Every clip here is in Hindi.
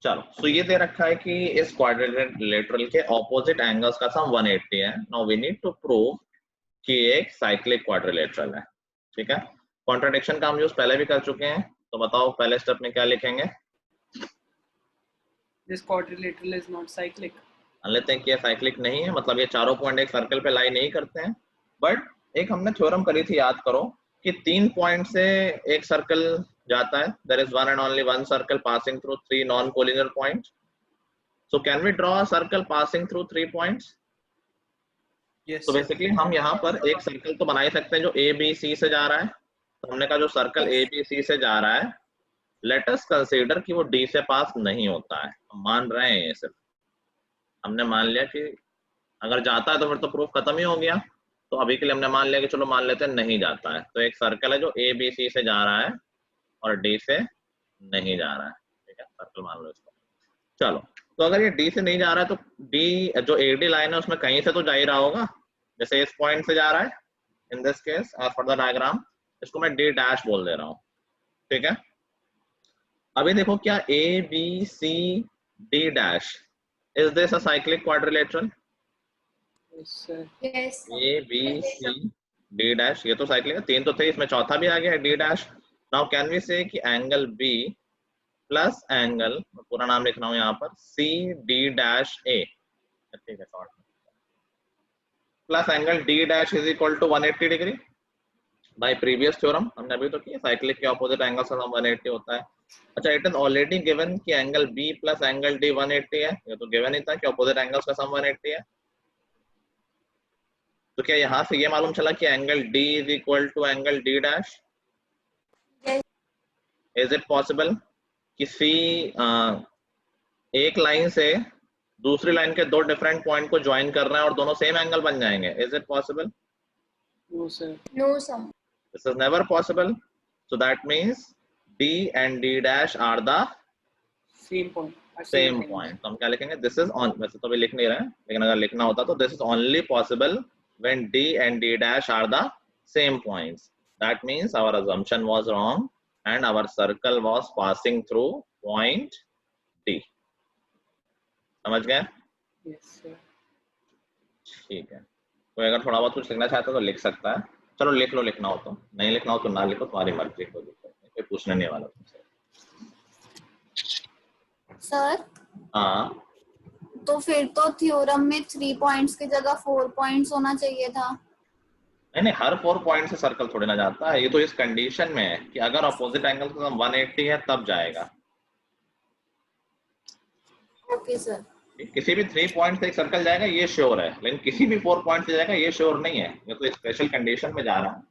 चलो, सो ये दे रखा है कि इस क्वाड्रिलेटरल के ऑपोजिट एंगल्स का सम 180 है। Now we need to prove कि एक साइक्लिक क्वाड्रिलेटरल है। ठीक है, कॉन्ट्रडिक्शन का हम यूज पहले भी कर चुके हैं, तो बताओ पहले स्टेप में क्या लिखेंगे? This quadrilateral is not cyclic. मान लेते हैं कि ये साइक्लिक नहीं है, मतलब ये चारों पॉइंट एक सर्कल पे लाई नहीं करते हैं। बट एक हमने थ्योरम करी थी, याद करो, कि 3 पॉइंट से एक सर्कल जाता है। There is one and only one circle passing through 3 non collinear points. So can we draw a circle passing through 3 points? Yes, तो sir. बेसिकली हम यहाँ पर एक सर्कल तो बना ही सकते हैं जो ए बी सी से जा रहा है। तो हमने कहा जो सर्कल ए बी सी से जा रहा है, लेट अस कंसीडर कि वो डी से पास नहीं होता है। हम मान रहे हैं, ये सिर्फ हमने मान लिया कि अगर जाता है तो फिर तो प्रूफ खत्म ही हो गया। तो अभी के लिए हमने मान लिया कि चलो मान लेते हैं नहीं जाता है। तो एक सर्कल है जो ए बी सी से जा रहा है और डी से नहीं जा रहा है। ठीक है, सर्कल मान लो इसको। चलो, तो अगर ये डी से नहीं जा रहा है तो डी जो ए डी लाइन है उसमें कहीं से तो जा ही रहा होगा। जैसे इस पॉइंट से जा रहा है, in this case as per the diagram, इसको मैं डी डैश बोल दे रहा हूँ। ठीक है, अभी देखो, क्या A B C D dash is this a cyclic quadrilateral? Yes, sir. Yes. A B C D dash, ये तो साइक्लिक है। 3 तो थे, इसमें चौथा भी आ गया है D dash. Now can we say कि एंगल बी प्लस एंगल, पूरा नाम लिख रहा हूँ यहाँ पर, सी डी डैश ए, ठीक है, शॉर्ट में, plus angle D dash is equal to 180 degree. By previous theorem हमने अभी तो किया, साइक्लिक के ऑपोजिट एंगल का सम 180 होता है। अच्छा, इट इज ऑलरेडी गिवन कि angle B plus angle D 180 है। ये तो गिवन ही था कि ऑपोजिट एंगल्स का सम 180 है। तो क्या यहाँ से ये मालूम चला कि angle D is equal to angle D dash? Is it possible कि सी एक लाइन से दूसरी लाइन के 2 डिफरेंट पॉइंट को ज्वाइन कर रहे हैं और दोनों सेम एंगल बन जाएंगे? Is it possible? No, sir. No, sir. This is never possible. So that means D and D dash are the Same point. same point. तो हम क्या लिखेंगे? This is on, वैसे तो अभी लिख नहीं रहे हैं, लेकिन अगर लिखना होता तो this is only possible when D and D dash are the same points. That means our assumption was wrong and our circle was passing through point D. समझ गए? Yes, sir. ठीक है, कोई अगर थोड़ा बहुत कुछ लिखना चाहता तो लिख सकता है। चलो लिख लो, लिखना हो तो, नहीं लिखना हो तो ना लिखो, तुम्हारी मर्जी, कोई दिक्कत नहीं, कोई पूछने नहीं वाला तुमसे। सर, हाँ, तो फिर तो थ्योरम में 3 पॉइंट्स की जगह 4 पॉइंट्स होना चाहिए था। नहीं नहीं, हर 4 पॉइंट से सर्कल थोड़ी ना जाता है। ये तो इस कंडीशन में है कि अगर अपोजिट एंगल का सम 180 है तब जाएगा। Okay sir. किसी भी 3 पॉइंट से एक सर्कल जाएगा ये श्योर है, लेकिन किसी भी 4 पॉइंट से जाएगा ये श्योर नहीं है। ये तो स्पेशल कंडीशन में जा रहा है।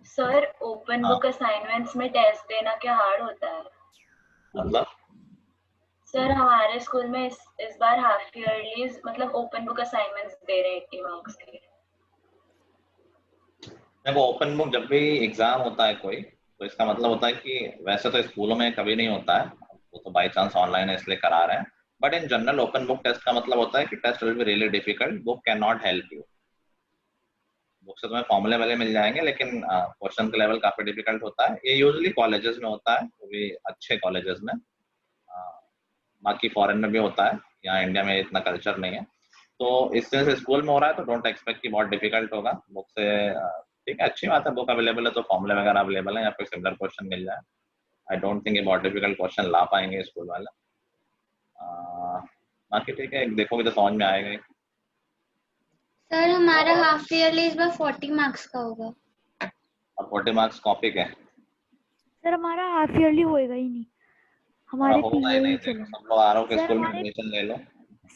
सर, ओपन बुक असाइनमेंट्स में टेस्ट देना क्या हार्ड होता है? मतलब सर, हमारे स्कूल में इस बार हाफ ईयरली मतलब ओपन बुक असाइनमेंट्स दे रहे हैं 80 मार्क्स के। देखो, ओपन बुक जब भी एग्जाम होता है कोई, तो इसका मतलब होता है कि वैसे तो स्कूलों में कभी नहीं होता है, वो तो बाई चांस ऑनलाइन है इसलिए करा रहे हैं। But in general open book test का मतलब होता है कि test will be really difficult, book can not help you. Book से तुम्हें फॉर्मूले वाले मिल जाएंगे, लेकिन क्वेश्चन का लेवल काफी डिफिकल्ट होता है। ये यूजुअली कॉलेजेस में होता है, वो भी अच्छे कॉलेजेस में। बाकी फॉरेन में भी होता है, यहाँ इंडिया में इतना कल्चर नहीं है। तो इससे से स्कूल में हो रहा है तो डोंट एक्सपेक्ट कि बहुत डिफिकल्ट होगा बुक से। ठीक है, अच्छी बात है, बुक अवेलेबल है तो फॉर्मूले वगैरह अवेलेबल है या फिर सिमिलर क्वेश्चन मिल जाए। आई डोंट थिंक ये बहुत डिफिकल्ट क्वेश्चन ला पाएंगे स्कूल वाले। बाकी ठीक है, देखोगे तो समझ में आएगा ही। सर हमारा हाफ ईयरली इस बार 40 मार्क्स का होगा। और 40 मार्क्स कॉपी के? सर हमारा हाफ ईयरली होएगा ही नहीं, हमारे होगा ही पीए नहीं, ही देखो चले। सब लोग आर के सर स्कूल में हमारे एडमिशन ले लो।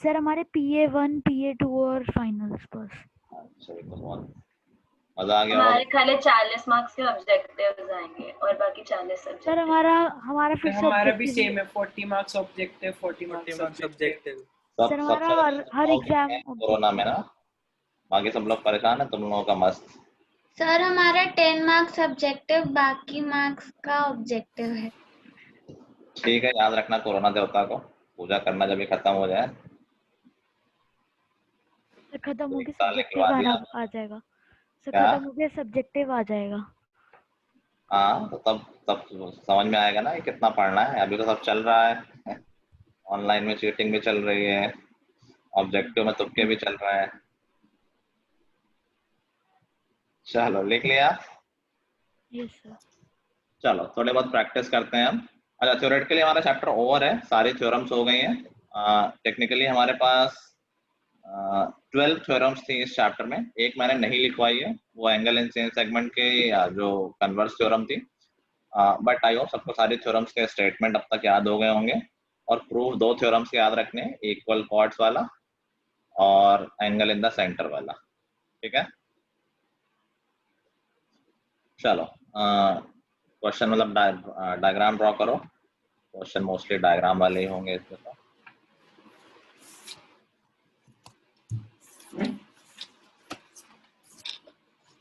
सर हमारे PA1 PA2 और फाइनल्स बस। अच्छा, ये तो बहुत मजा आ गया हमारे होगा। खाली 40 मार्क्स के ऑब्जेक्टिव्स आएंगे और बाकी 40 सर सब्जेक्ट। हमारा फिर से हमारा भी objective सेम है, 40 मार्क्स ऑब्जेक्टिव, 40 मार्क्स सब्जेक्टिव। सब सर हमारा सबसे हर एग्जाम कोरोना में ना, बाकी सब लोग परेशान है, तुम लोगों का मस्त। सर हमारा 10 मार्क्स सब्जेक्टिव, बाकी मार्क्स का ऑब्जेक्टिव है। ठीक है, याद रखना कोरोना देवता को पूजा करना जब ये खत्म हो जाए। सर खत्म हो एक गया साल निकलवा सब्जेक्टिव दिया। आ जाएगा। सर क्या? खत्म हो गया सब्जेक्टिव आ जाएगा। हाँ, तो तब तब समझ में आएगा ना कि कितना पढ़ना है। अभी तो सब चल रहा है, ऑनलाइन में चीटिंग भी चल रही है, ऑब्जेक्टिव में तुक्के भी चल रहे हैं। चलो लिख लिया? Yes sir. चलो थोड़े बहुत प्रैक्टिस करते हैं हम। अच्छा, थ्योरेटिकली हमारा चैप्टर ओवर है, सारी थ्योरम्स हो गई हैं। टेक्निकली हमारे पास 12 थ्योरम्स थी इस चैप्टर में, एक मैंने नहीं लिखवाई है, वो एंगल इन सेम सेगमेंट के जो कन्वर्स थ्योरम थी। बट आई होप सबको सारी थ्योरम्स के स्टेटमेंट अब तक याद हो गए होंगे। और प्रूफ 2 थ्योरम्स याद रखने, इक्वल कॉर्ड्स वाला और एंगल इन द सेंटर वाला। ठीक है, चलो क्वेश्चन मतलब डायग्राम ड्रॉ करो। क्वेश्चन मोस्टली डायग्राम वाले ही होंगे इसमें तो।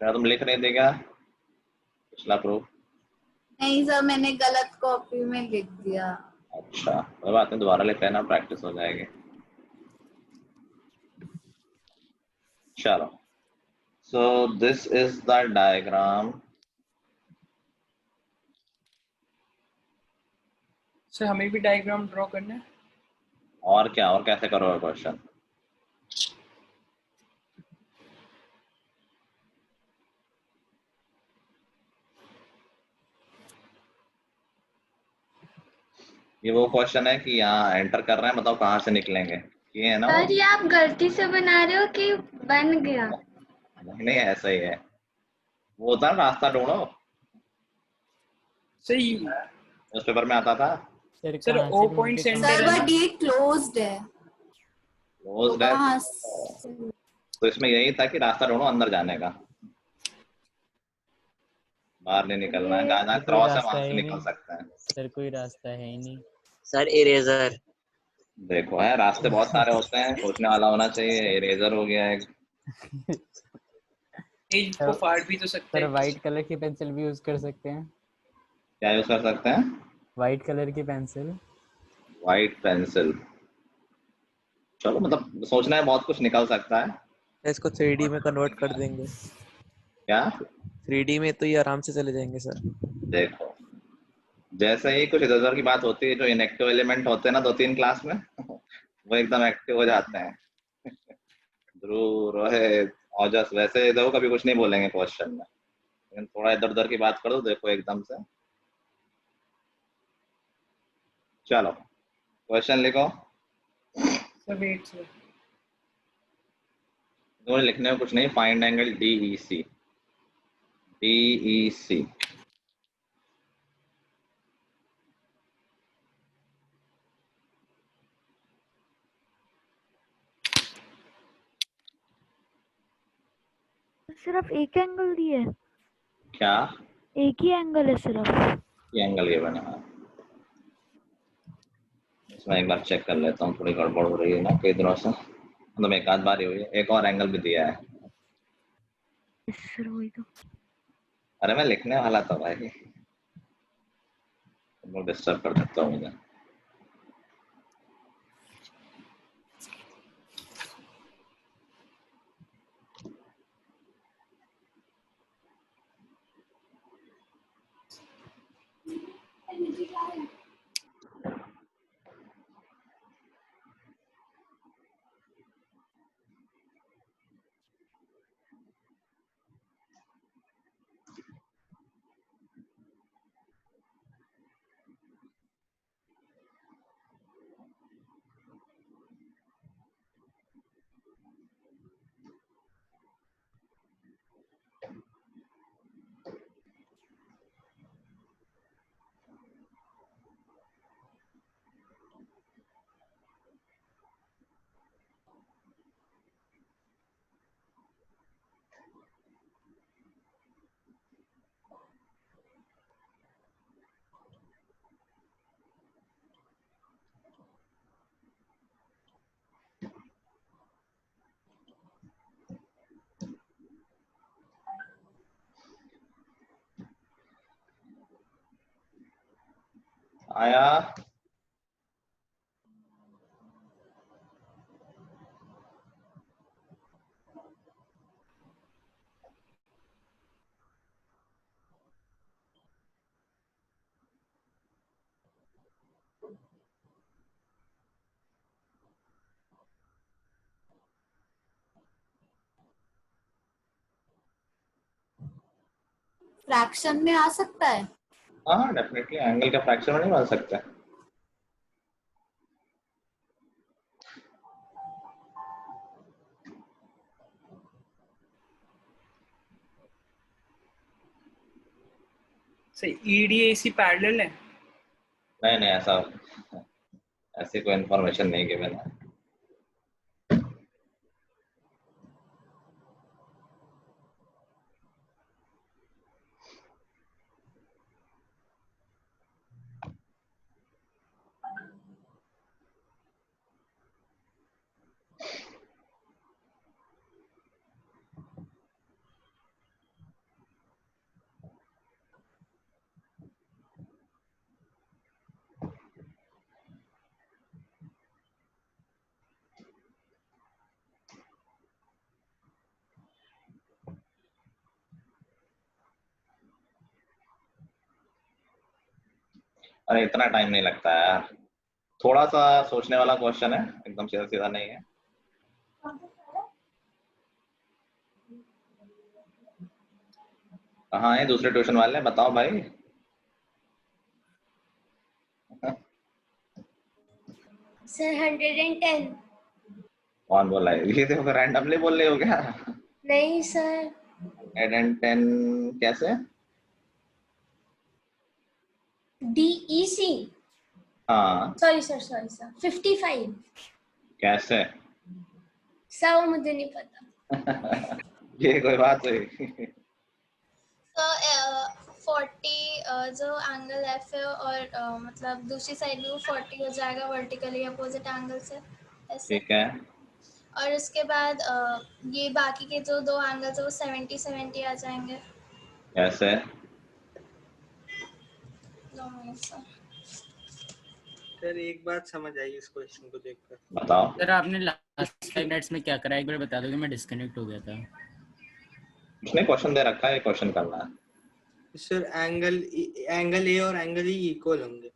क्या तुम लिख रहे थे क्या पिछला प्रूफ? नहीं सर, मैंने गलत कॉपी में लिख दिया। अच्छा, कोई बात नहीं, दोबारा लिख लेना, प्रैक्टिस हो जाएगी। चलो, so this is the diagram। Sir हमें भी डायग्राम ड्रॉ करना है। और क्या, और कैसे करोगे क्वेश्चन? ये वो क्वेश्चन है कि यहाँ एंटर कर रहे हैं, बताओ कहाँ से निकलेंगे, ये है ना वो? सर ये आप गलती से बना रहे हो कि बन गया? नहीं, ऐसा ही है, वो होता है ना, रास्ता ढूंढो, सही। उस पेपर में आता था। Sir O point center sir है ना? बट ये क्लोज्ड है, तो क्लोज्ड है, कहाँ से? तो इसमें यही था कि रास्ता ढूंढो अंदर जाने का, बाहर नहीं निकलना है, जहाँ कोई क्रॉस है रास्ता वहां है से ही निकल नहीं सकते हैं। सर, कोई रास्ता है ही नहीं सर इरेजर। देखो है, रास्ते बहुत सारे होते हैं, सोचने वाला होना चाहिए। इरेजर हो गया एक। एज को फाड़ भी तो सकते सर हैं। वाइट कलर की पेंसिल भी यूज कर सकते हैं। क्या यूज कर सकते हैं? वाइट कलर की पेंसिल। White pencil. चलो, मतलब सोचना है, बहुत कुछ निकल सकता है। इसको 3D में कन्वर्ट कर देंगे। क्या? 3D में तो ये आराम से चले जाएंगे सर। देखो, जैसे ही कुछ इधर उधर की बात होती है, जो इनएक्टिव एलिमेंट होते हैं ना 2-3 क्लास में वो एकदम एक्टिव हो जाते हैं। ध्रुव, रोहित, ओजस, वैसे देखो कभी कुछ नहीं बोलेंगे क्वेश्चन में, लेकिन थोड़ा इधर उधर की बात कर दो, देखो एकदम से। चलो क्वेश्चन लिखो। सर वेट सर, इन्होंने लिखने में कुछ नहीं, फाइंड एंगल DEC। DEC सिर्फ एक एंगल दिए है, क्या? एक ही एंगल है सिर्फ। ये एंगल ये बना है, इसमें एक बार चेक कर लेता हूँ, थोड़ी गड़बड़ हो रही है ना कई दिनों से, मतलब एक आध बार ही हुई है। एक और एंगल भी दिया है। सर वही तो। अरे मैं लिखने वाला था भाई, तुम लोग डिस्टर्ब कर सकते हो मुझे। आया? फ्रैक्शन में आ सकता है? हाँ डेफिनेटली, एंगल का फ्रैक्शन में नहीं बन सकता। सर EDAC पैरेलल है? नहीं नहीं, ऐसी कोई इंफॉर्मेशन नहीं गिवन है। अरे इतना टाइम नहीं लगता है यार, थोड़ा सा सोचने वाला क्वेश्चन है, एकदम सीधा सीधा नहीं है। कहाँ है दूसरे ट्यूशन वाले, बताओ भाई। सर 110। कौन बोला है ये? देखो रैंडमली बोल रहे हो क्या? नहीं सर। 110 कैसे? DEC। हाँ सॉरी सर 55। कैसे? सर वो मुझे नहीं पता। ये कोई बात हुई? तो 40 जो एंगल एफ है और मतलब दूसरी साइड भी वो 40 हो जाएगा वर्टिकली अपोजिट एंगल से ऐसे। ठीक है। और उसके बाद ये बाकी के जो दो एंगल्स है वो 70 आ जाएंगे। कैसे? सर एक बात समझ आई इस क्वेश्चन को देखकर। बताओ। सर आपने लास्ट 5 मिनट्स में क्या करा, एक बार बता दो कि मैं डिस्कनेक्ट हो गया था। उसने क्वेश्चन दे रखा है, ये क्वेश्चन करना है। सर एंगल ए और एंगल ई इक्वल होंगे।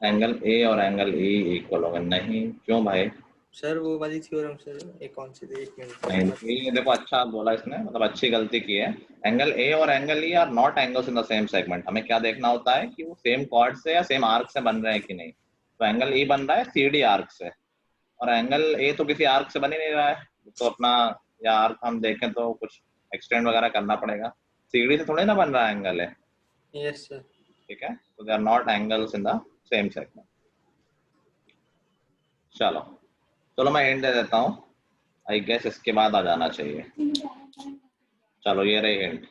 एंगल ए और एंगल ई इक्वल होंगे? नहीं, क्यों भाई? सर वो वाली थ्योरम सर, एक कौन सी थी, एक नहीं, मिनट। ये देखो अच्छा बोला इसने, मतलब अच्छी गलती की है। एंगल ए और angle E R not angles in the same segment. हमें क्या देखना होता है कि वो सेम कॉर्ड से या सेम आर्क से बन रहे हैं कि नहीं। तो एंगल ई बन रहा है CD आर्क से, और एंगल ए तो किसी आर्क से बन ही नहीं रहा है। तो अपना या आर्क हम देखें तो कुछ एक्सटेंड वगैरह करना पड़ेगा। CD से थोड़ी ना बन रहा है एंगल है। Yes sir. ठीक है, तो they are not angles in the same segment. चलो मैं एंड दे देता हूँ। आई गेस इसके बाद आ जाना चाहिए। चलो ये रही एंड।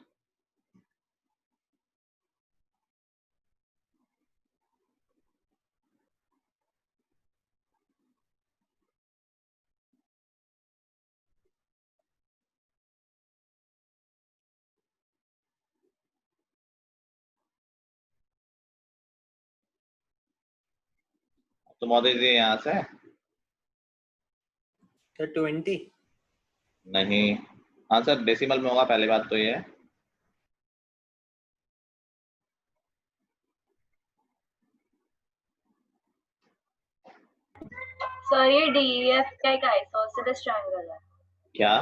तो मोदी जी यहाँ से सर 20 नहीं, हाँ सर डेसिमल में होगा, पहली बात तो ये है। सर ये DEF का एक आइसोसेलेस ट्रायंगल है क्या?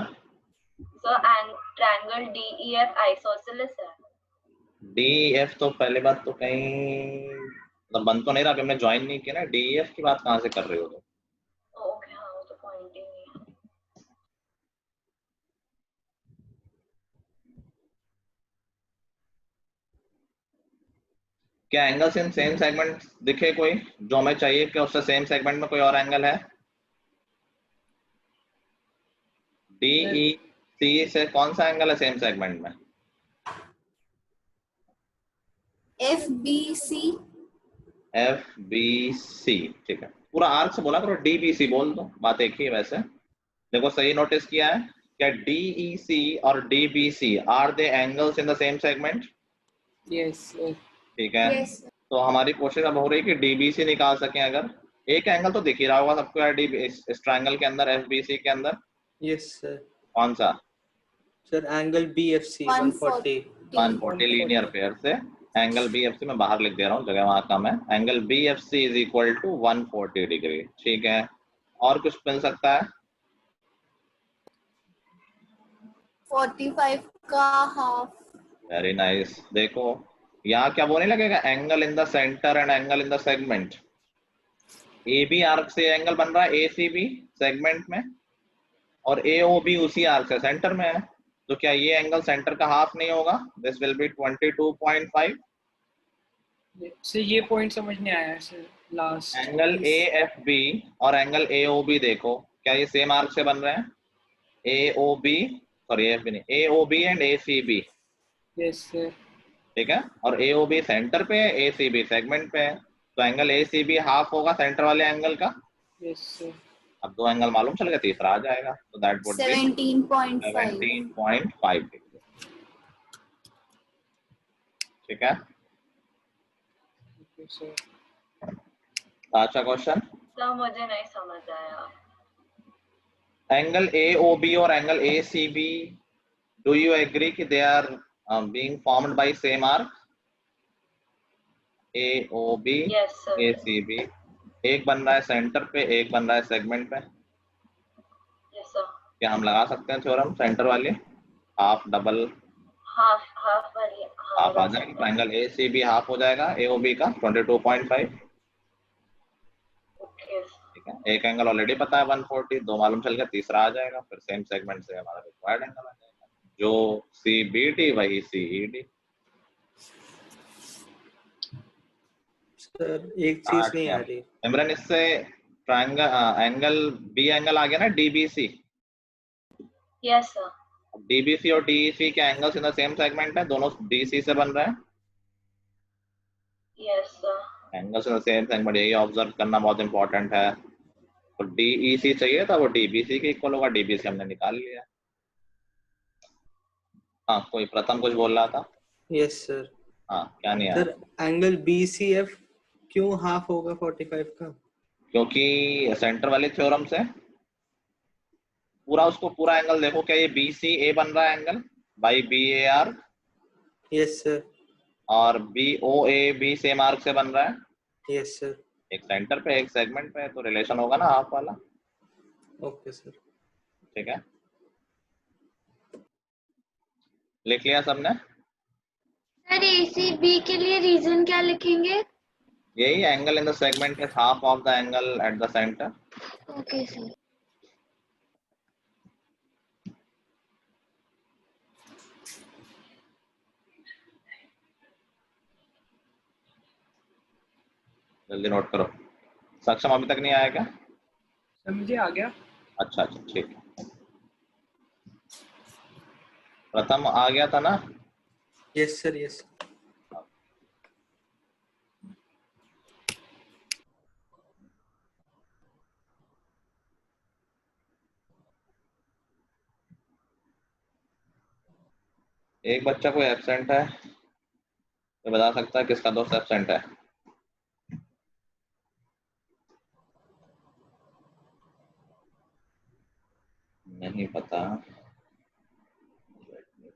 सर? ट्रायंगल DEF आइसोसेलेस है। DEF तो पहली बात तो कहीं मतलब बन तो नहीं रहा, हमने ज्वाइन नहीं किया ना। DEF की बात कहाँ से कर रहे हो तुम? ओके हाँ, वो तो पॉइंट ही नहीं है। क्या एंगल्स इन सेम सेगमेंट दिखे कोई जो हमें चाहिए कि उससे सेम सेगमेंट में कोई और एंगल है? DEC से कौन सा एंगल है सेम सेगमेंट में? FBC। FBC ठीक है, पूरा आर्क से बोला करो, DBC बोल दो, बात एक ही है। वैसे देखो सही नोटिस किया है क्या? DEC और DBC are they angles in the same segment? Yes ठीक है। यस। तो हमारी कोशिश अब हो रही है कि डीबीसी निकाल सकें। अगर एक एंगल तो दिख ही रहा होगा सबको यार, इस ट्रायंगल के अंदर, एफबीसी के अंदर यस सर। कौन सा? Sir angle BFC 140। 140 linear pair से एंगल BFC में बाहर लिख दे रहा हूँ, जगह वहां कम है। Angle BFC is equal to 140 degree. ठीक है, और कुछ मिल सकता है? 45 का हाफ। Very nice. देखो यहाँ क्या वो नहीं लगेगा, angle in the centre and angle in the segment. AB arc से एंगल बन रहा है ACB सेगमेंट में, और AOB उसी आर्क से सेंटर में है, तो क्या ये एंगल सेंटर का हाफ नहीं होगा? This will be 22.5। सर ये पॉइंट समझ नहीं आया सर लास्ट। एंगल AFB और एंगल AOB देखो, क्या ये सेम आर्क से बन रहे हैं? AOB, सॉरी AFB नहीं, AOB and ACB। Yes sir. ठीक है, और AOB सेंटर पे है, ACB सेगमेंट पे है, तो एंगल ACB हाफ होगा सेंटर वाले एंगल का। Yes sir. अब दो एंगल मालूम चल गया, तीसरा आ जाएगा, तो दैट वुड बी 17.5। 17.5 डिग्री। ठीक है, सर अच्छा क्वेश्चन। सर मुझे नहीं समझ आया। एंगल AOB और angle ACB, do you agree कि they are being formed by same arc? AOB yes sir. ACB, एक बन रहा है सेंटर पे, एक बन रहा है सेगमेंट पे। Yes sir. क्या हम लगा सकते हैं थ्योरम सेंटर वाली? हाफ डबल हाफ वाली हाफ आ जाएगा, ट्रायंगल ACB हाफ हो जाएगा AOB का 22.5। ओके। ठीक है, एक एंगल ऑलरेडी पता है 140, दो मालूम चल गया, तीसरा आ जाएगा, फिर सेम सेगमेंट से हमारा रिक्वायर्ड एंगल आ जाएगा, जो CBD वही CED। सर एक चीज नहीं आ रही। इमरान, इससे ट्रायंगल एंगल बी एंगल आ गया ना DBC। Yes sir. DBC और DEC के angles in the same segment है, दोनों DC से बन रहे हैं। Yes sir. Angles in the same segment, यही ऑब्जर्व करना बहुत इंपॉर्टेंट है। तो DEC चाहिए था, वो DBC के इक्वल होगा, DBC हमने निकाल लिया। हाँ, कोई प्रथम कुछ बोल रहा था? Yes sir. हाँ, क्या नहीं आया? सर एंगल BCF क्यों हाफ होगा 45 का? क्योंकि सेंटर वाले थ्योरम से पूरा उसको पूरा एंगल देखो, क्या ये BCA बन रहा है angle by BAR, yes sir. और BOAB सेम आर्क से बन रहा है, यस सर। एक सेंटर पे एक सेगमेंट पे, तो रिलेशन होगा ना हाफ वाला। Okay sir. ठीक है, लिख लिया सबने? सर ACB के लिए रीजन क्या लिखेंगे? यही angle in the segment is half of the angle at the centre. Okay sir. जल्दी नोट करो। सक्षम अभी तक नहीं आया क्या? सर मुझे आ गया। अच्छा अच्छा, ठीक है। प्रथम आ गया था ना? Yes sir. यस। एक बच्चा कोई एब्सेंट है, तो बता सकता है किसका दोस्त एब्सेंट है? नहीं पता।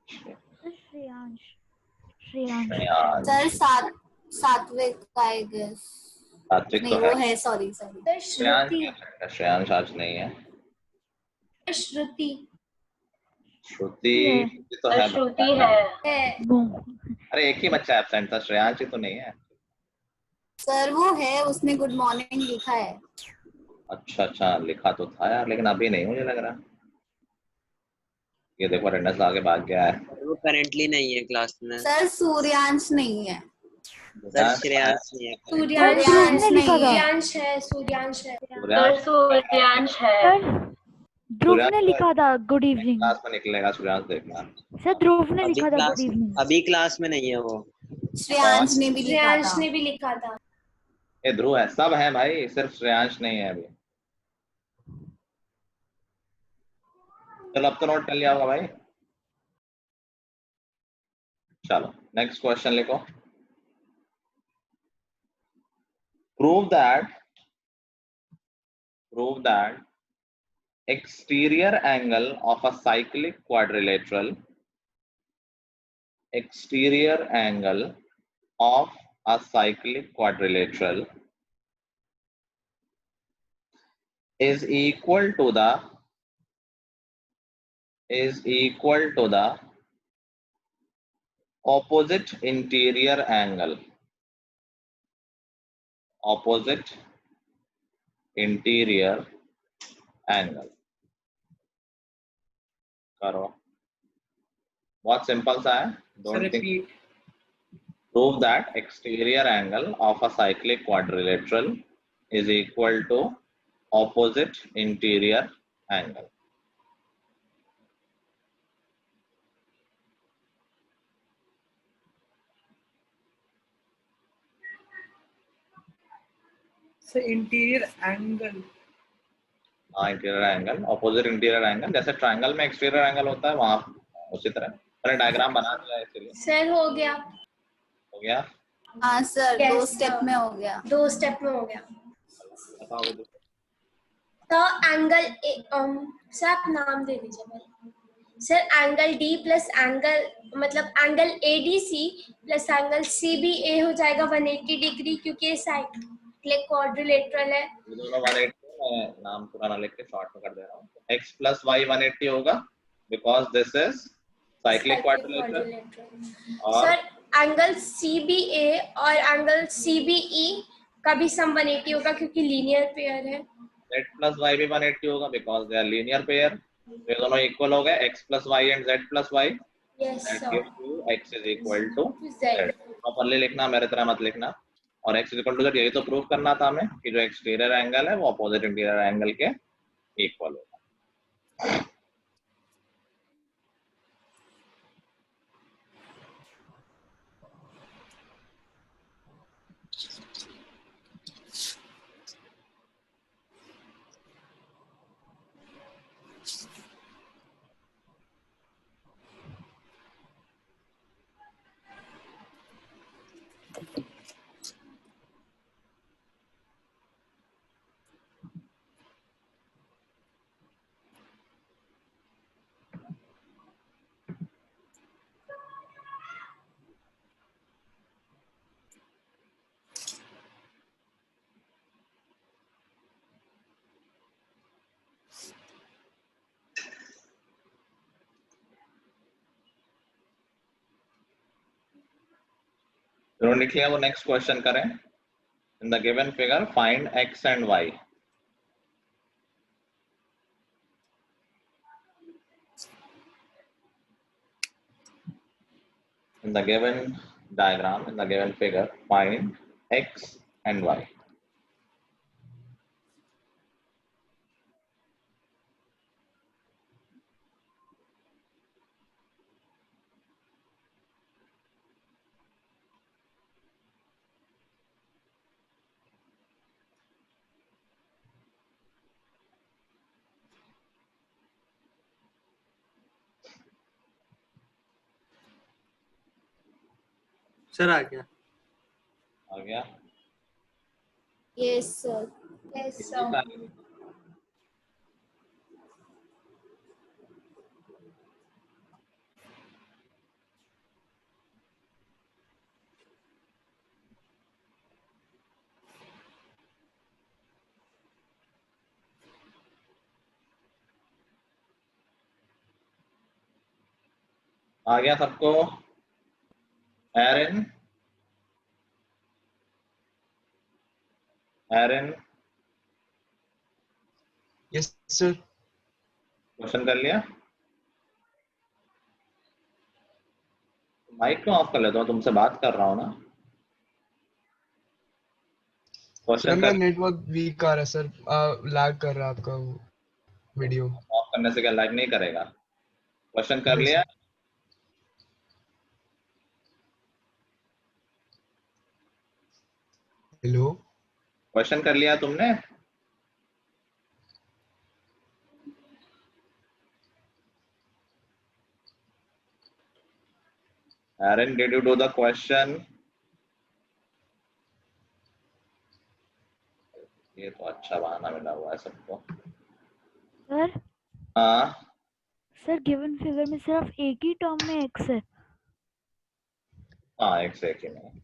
श्रेयांश। श्रेयांश। श्रेयांश। सर सात्विक आई गेस। सात्विक नहीं तो वो है। है, सॉरी सॉरी। श्रेयांश absent है, श्रेयांश आज नहीं है। श्रुति श्रुति तो सर है। श्रुति है। है। वो अरे एक ही बच्चा एब्सेंट था, श्रेयांश ही तो नहीं है। सर वो है, उसने गुड मॉर्निंग लिखा है। अच्छा अच्छा, लिखा तो था यार, लेकिन अभी नहीं मुझे लग रहा। ये देखो अटेंडेंस आगे भाग गया है। वो करेंटली नहीं है क्लास में। सर सूर्यांश नहीं है। सर श्रेयांश नहीं है। सूर्यांश ने लिखा था। है। सूर्यांश है। सर सूर्यांश है। सर ध्रुव ने लिखा था गुड इवनिंग। क्लास में निकलेगा सूर्यांश, देखना। सर ध्रुव ने अभी लिखा था क्लास गुड इवनिंग। अभी क्लास में नहीं है वो। श्रेयांश ने भी लिखा था। ये ध्रुव है, सब है भाई, सिर्फ श्रेयांश नहीं है अभी। चलो अब तो नोट कर लिया होगा भाई। चलो नेक्स्ट क्वेश्चन लिखो। prove that exterior angle of a cyclic quadrilateral is equal to the opposite interior angle करो, बहुत सिंपल सा है. Sir, Don't think. repeat. Prove that exterior angle of a cyclic quadrilateral is equal to opposite interior angle. So interior angle. हाँ, interior angle, opposite interior angle, जैसे ट्रायंगल में एक्सटीरियर एंगल होता है वहां उसी तरह. मैंने डायग्राम बना दिया है इसलिए. सर हो गया. हो गया? हाँ सर, Yes, 2 स्टेप sir. में हो गया. 2 स्टेप में हो गया. बताओ मुझे. तो एंगल सर आप नाम दे दीजिए पहले. Sir angle D plus angle मतलब angle ADC plus angle CBA हो जाएगा 180 डिग्री, क्योंकि ये साइक्लिक क्वाड्रिलेटरल है. ये दोनों 180, मैं नाम पुराना लिख के शॉर्ट में कर दे रहा हूँ. x प्लस वाई 180 होगा because this is cyclic quadrilateral. और सर एंगल सीबीए और एंगल सीबीई का भी सम 180 होगा क्योंकि लीनियर पेयर है. z प्लस वाई भी 180 होगा because they are linear pair. ये दोनों इक्वल हो गए, x plus Y and z plus Y. Yes That sir. gives you x is equal to Z. z. Properly लिखना, मेरे तरह मत लिखना. और x is equal to z, यही तो प्रूव करना था हमें कि जो एक्सटीरियर एंगल है वो अपोजिट इंटीरियर एंगल के इक्वल होगा. उन्होंने लिख लिया, वो नेक्स्ट क्वेश्चन करें. In the given figure find x and y. In the given diagram, in the given figure, find x and y. Sir आ गया. आ गया? Yes sir. Yes sir. आ गया सबको? Erin, yes sir. क्वेश्चन कर लिया? माइक क्यों ऑफ कर लेता हूँ? तुमसे बात कर रहा हूँ ना. क्वेश्चन कर. नेटवर्क वीक आ रहा है सर, लैग कर रहा है आपका वीडियो. ऑफ करने से क्या लैग नहीं करेगा? क्वेश्चन कर लिया? हेलो, क्वेश्चन कर लिया तुमने? Aaron, did you do the question? ये तो अच्छा बहाना मिला हुआ है सबको। सर हाँ सर गिवन फिगर में सिर्फ एक ही टर्म में x है। हाँ, एक से एक ही में।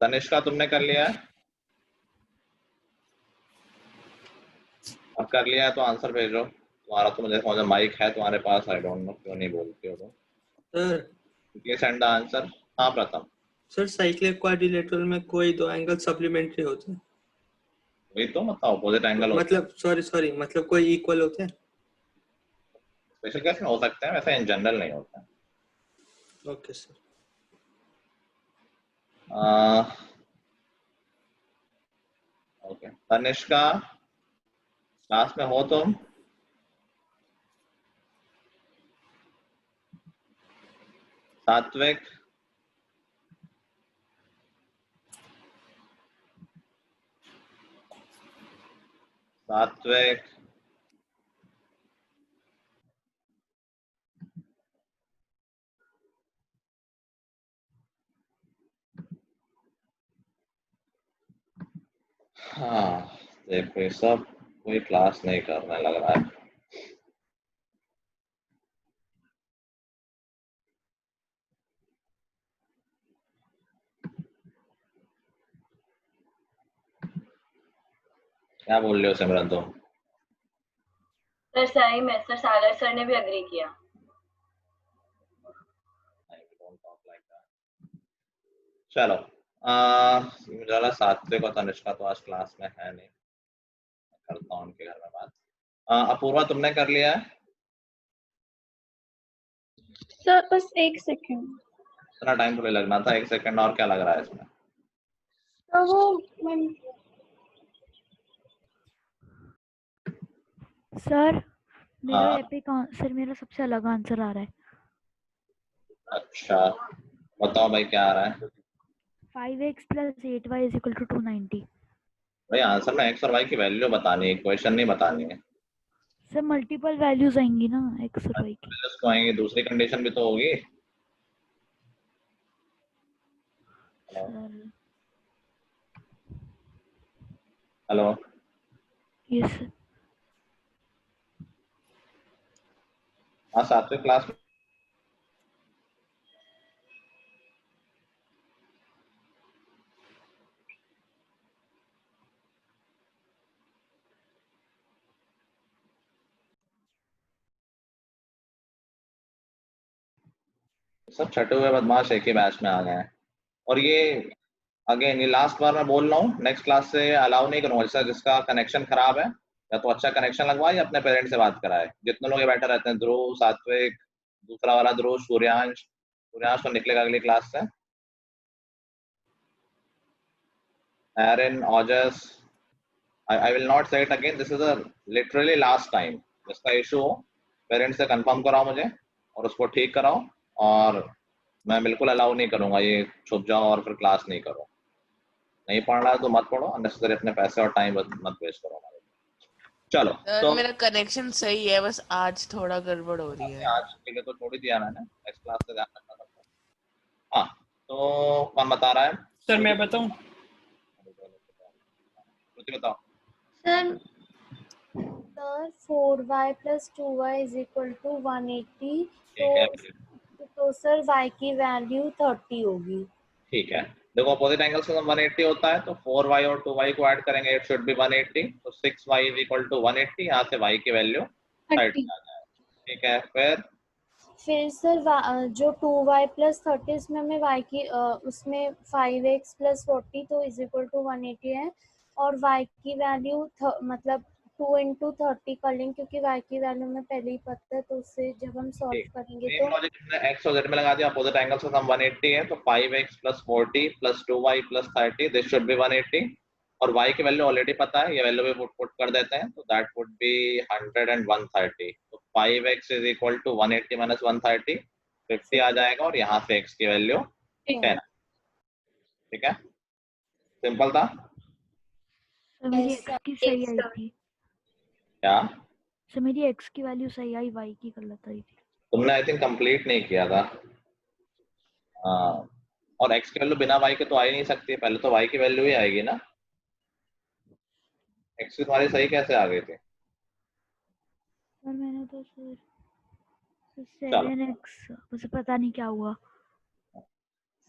तनिष्का तुमने कर लिया है? अब कर लिया है तो आंसर भेजो। तुम्हारा तो मुझे समझ माइक है तुम्हारे पास, आई डोंट नो क्यों नहीं बोलते हो तुम। Sir please send the answer. हाँ प्रथम। सर साइक्लिक क्वाड्रिलेटरल में कोई दो एंगल सप्लीमेंट्री होते हैं, वही तो मतलब ऑपोजिट एंगल होता है। मतलब सॉरी मतलब कोई इक्वल होते हैं। स्पेशल केस में हो सकते हैं, वैसे इन जनरल नहीं होता है। Okay sir. Okay Tanishka, class में हो तुम? सात्विक, सात्विक, हाँ देखो ये सब कोई क्लास नहीं करने लग रहा है। क्या बोल रहे हो सिमरन तुम? सर सही में सर सागर सर ने भी अग्री किया। चलो मुझे लगा सात्विक और तनिष्का तो आज क्लास में है नहीं, करता हूँ उनके घर में बात। अपूर्वा तुमने कर लिया है? सर बस एक सेकंड। इतना टाइम थोड़ी लगना था, 1 सेकंड। और क्या लग रहा है इसमें? तो वो सर मेरा हाँ। एपिक आंसर, मेरा सबसे अलग आंसर आ रहा है। अच्छा बताओ भाई क्या आ रहा है? 5x + 8y = 290। भाई आंसर में x और y की वैल्यू बतानी है, क्वेश्चन नहीं बतानी है। सर मल्टीपल वैल्यूज आएंगी ना x और y की। वैल्यूज को आएंगी, दूसरी कंडीशन भी तो होगी। Sir hello yes. हाँ सातवीं क्लास में सब छठे हुए बदमाश एक ही बैच में आ गए हैं। और ये अगेन ये लास्ट बार मैं बोल रहा हूँ, नेक्स्ट क्लास से अलाउ नहीं करूंगा। जैसा जिसका कनेक्शन खराब है या तो अच्छा कनेक्शन लगवाए या अपने पेरेंट्स से बात कराए। जितने लोग ये बैठे रहते हैं, ध्रुव, सात्विक, दूसरा वाला ध्रुव, सूर्यांश तो निकलेगा अगली क्लास से। Aaron, Ojas, I will not say it again. This is a literally last time. जिसका इशू हो पेरेंट्स से कंफर्म कराओ मुझे और उसको ठीक कराओ। और मैं बिल्कुल अलाउ नहीं करूंगा ये छुप जाओ और फिर क्लास नहीं करो। नहीं पढ़ना है तो मत पढ़ो, अननेसेसरी अपने पैसे और टाइम मत वेस्ट करो हमारे। चलो तो मेरा कनेक्शन सही है, बस आज थोड़ा गड़बड़ हो रही है। आज के लिए तो छोड़ ही दिया मैंने, नेक्स्ट क्लास से ध्यान रखना पड़ता है। हाँ तो कौन बता रहा है? सर मैं बताऊं? बताओ सर 4y + 2y = 180। ठीक है, तो सर y की वैल्यू 30 होगी। ठीक है। देखो अपोजिट एंगल्स का 180 होता है तो 4y और 2y को ऐड करेंगे, इट शुड बी 180। तो 6y = 180। यहाँ से y की वैल्यू 30 आ जाए। ठीक है, फिर सर जो 2y + 30 इसमें हमें y की उसमें 5x + 40 तो = 180 है। और y की वैल्यू मतलब 2 × 30 कर लेंगे क्योंकि y की वैल्यू में पहले ही पता है, तो उससे जब हम सॉल्व करेंगे सेम लॉजिक हमने x और z में लगा दिया। अपोजिट एंगल्स का 180 है तो 5x + 40 + 2y + 30 this should be 180। और y की वैल्यू ऑलरेडी पता है, ये वैल्यू भी पुट कर देते हैं तो दैट वुड बी 100 and 130। तो 5x = 180 - 130 50 आ जाएगा और यहाँ से x की वैल्यू 10। ठीक है, सिंपल था। सर मेरी x की सही आई थी। क्या? सर मेरी x की वैल्यू सही आई, y की गलत आई थी। तुमने आई थिंक कंप्लीट नहीं किया था। और x की वैल्यू बिना y के तो आ ही नहीं सकती, पहले तो y की वैल्यू ही आएगी ना। x की तुम्हारी सही कैसे आ गई थी? सर मैंने तो सर चलो 7x मुझे पता नहीं क्या हुआ।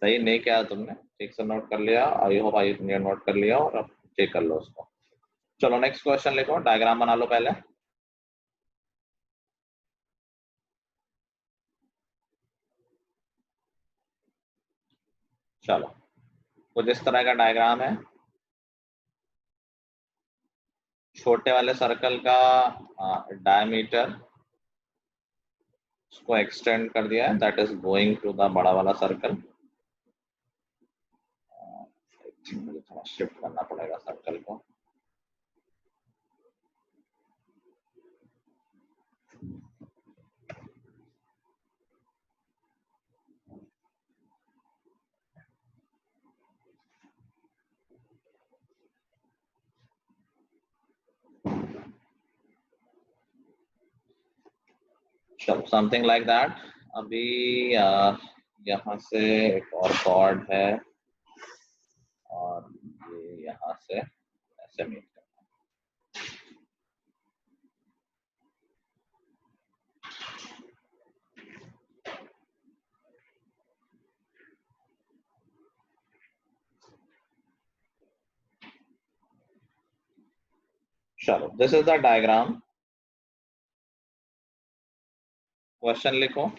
सही नहीं किया तुमने, ठीक से नोट कर लिया, आई होप आई तुमने नोट कर लिया और अब चेक कर लो उसको। चलो नेक्स्ट क्वेश्चन लिखो, डायग्राम बना लो पहले। चलो कुछ इस तरह का डायग्राम है, छोटे वाले सर्कल का डायमीटर उसको एक्सटेंड कर दिया है, that is going to the बड़ा वाला सर्कल। मुझे थोड़ा शिफ्ट करना पड़ेगा सर्कल को। चलो समथिंग लाइक दैट। अभी यहाँ से एक और कॉर्ड है और ये यहाँ से ऐसे मीट करना है। चलो this is the diagram. Question लिखो।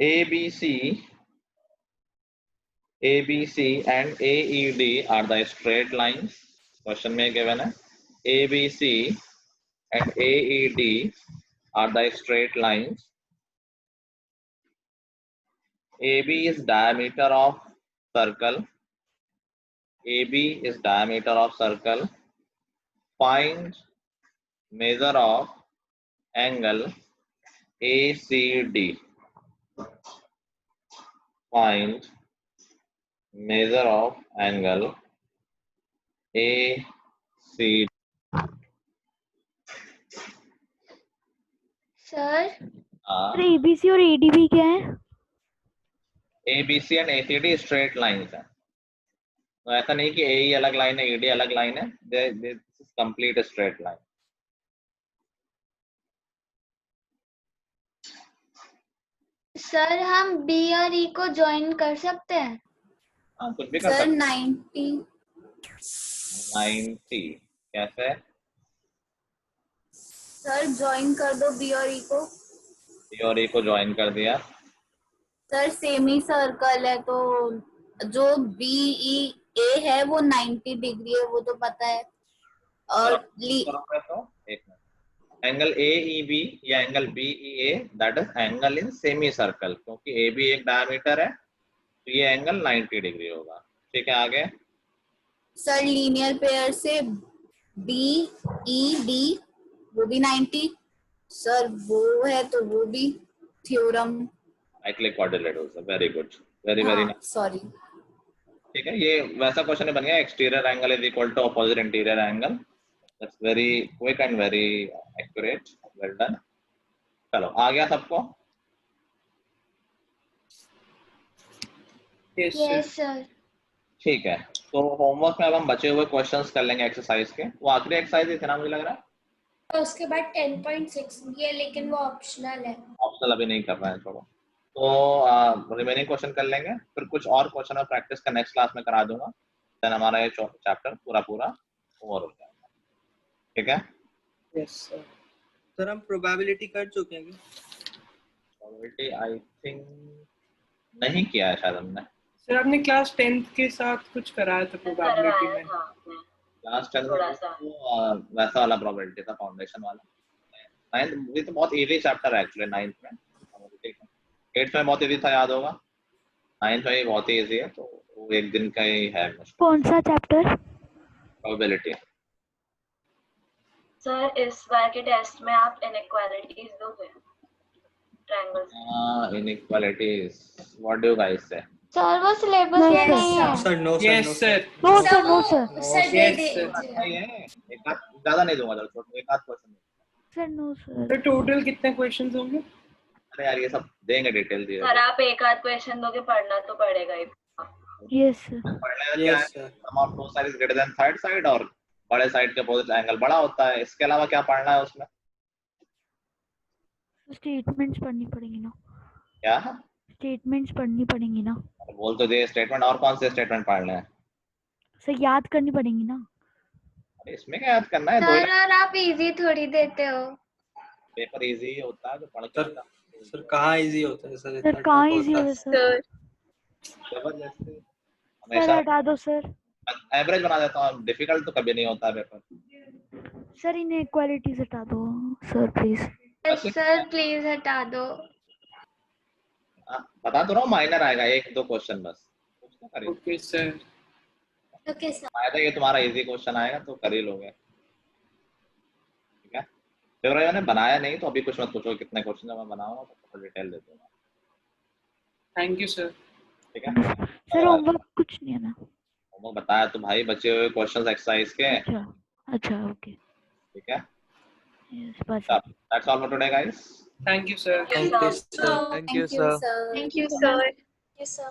ABC and AED are the straight lines. Question में गिवन है ABC and AED are the straight lines. AB is diameter of circle. AB is diameter of circle. Find measure of angle ACD. Find measure of angle ACD. Sir sir ABC और ADB क्या है? ABC and ACD straight lines है, तो ऐसा नहीं कि AE अलग लाइन है ED अलग लाइन है, this is complete straight line. Sir हम B और E को ज्वाइन कर सकते हैं? हाँ कुछ भी कर सर सकते 90 90 कैसे? सर ज्वाइन कर दो बी और ई को। B और E को ज्वाइन कर दिया। सर सेमी सर्कल है तो जो बी ई ए है वो 90 डिग्री है, वो तो पता है। और तो एक मिनट, एंगल AEB या angle BEA that is angle in semi circle, क्योंकि AB एक डायमीटर है तो ये एंगल 90 डिग्री होगा। ठीक है आगे। सर लीनियर पेयर से BED वो भी 90, सर वो है तो वो भी theorem. Cyclic quadrilateral, very good, very very nice. Sorry. ठीक है, ये वैसा क्वेश्चन बन गया, exterior angle is equal to opposite interior angle. That's very quick and very accurate, well done. चलो आ गया सबको? Yes sir. ठीक है, तो होमवर्क में अब हम बचे हुए क्वेश्चंस कर लेंगे एक्सरसाइज के। वो आखिरी एक्सरसाइज ही थे ना मुझे लग रहा है, तो उसके बाद 10.6 भी है लेकिन वो ऑप्शनल है। ऑप्शनल अभी नहीं कर रहे हैं, छोड़ो। तो रिमेनिंग क्वेश्चन कर लेंगे, फिर कुछ और क्वेश्चन और प्रैक्टिस का नेक्स्ट क्लास में करा दूंगा, देन हमारा ये चैप्टर पूरा ओवर हो जाएगा। ठीक है? Yes sir. सर हम प्रोबेबिलिटी कर चुके हैं? प्रोबेबिलिटी आई थिंक नहीं किया है शायद हमने। सर आपने क्लास 10th के साथ कुछ कराया था प्रोबेबिलिटी में? क्लास 10 में तो वैसा वाला प्रोबेबिलिटी था, फाउंडेशन वाला। 9th ये तो बहुत इजी चैप्टर है एक्चुअली, 9th में। ठीक है, 8th में बहुत इजी था, याद होगा। 9th में ये बहुत ही इजी है, तो वो एक दिन का ही है मुश्किल। कौन सा चैप्टर? प्रोबेबिलिटी। सर इस बार के टेस्ट में आप इनइक्वालिटीज दोगे, triangles. Inequalities, what do you guys say? Sir वो सिलेबस में नहीं है। Sir no sir, yes sir. No sir, no sir, sir दे दे नहीं है, एक आध ज्यादा नहीं दूंगा, चलो छोड़, एक आध क्वेश्चन। Sir no sir. तो टोटल कितने क्वेश्चंस होंगे? अरे यार ये सब देंगे डिटेल दिए सर आप एक आध क्वेश्चन दोगे, पढ़ना तो पड़ेगा ही। Yes sir. पढ़ने में क्या है, sum of two side is greater than third side, और बड़े साइड के अपोजिट एंगल बड़ा होता है। इसके अलावा क्या पढ़ना है उसमें? स्टेटमेंट्स पढ़नी पड़ेंगी ना। क्या स्टेटमेंट्स पढ़नी पड़ेंगी ना। बोल तो दे स्टेटमेंट, और कौन से स्टेटमेंट पढ़ने हैं? सर याद करनी पड़ेंगी ना। इसमें क्या याद करना है? दो सर और आप इजी थोड़ी देते हो। पेपर इजी होता है जो पढ़ के आता है। सर कहाँ इजी होता है सर? सर कहाँ इजी होता है सर? जबरदस्ती सर हमेशा हटा दो सर। एवरेज बना देता हूँ, डिफिकल्ट तो कभी नहीं होता है पेपर। सर इनइक्वालिटीज हटा दो सर प्लीज। सर प्लीज हटा दो। बता तो रहा हूँ, माइनर आएगा, एक दो क्वेश्चन बस। Okay sir. Okay sir. आया था ये तुम्हारा इजी क्वेश्चन आएगा तो कर ही लोगे, ठीक है? फिर मैंने बनाया नहीं तो अभी कुछ मत पूछो कितने क्वेश्चन जब मैं बनाऊंगा तो थोड़ा डिटेल दे दूंगा। Thank you sir. ठीक है सर होमवर्क कुछ नहीं है ना? होमवर्क बताया तो भाई, बचे हुए क्वेश्चंस एक्सरसाइज के। अच्छा अच्छा ओके ठीक है, यस बस। That's all for today guys. Thank you sir. Thank you sir. Thank you sir. Thank you sir. Yes, sir.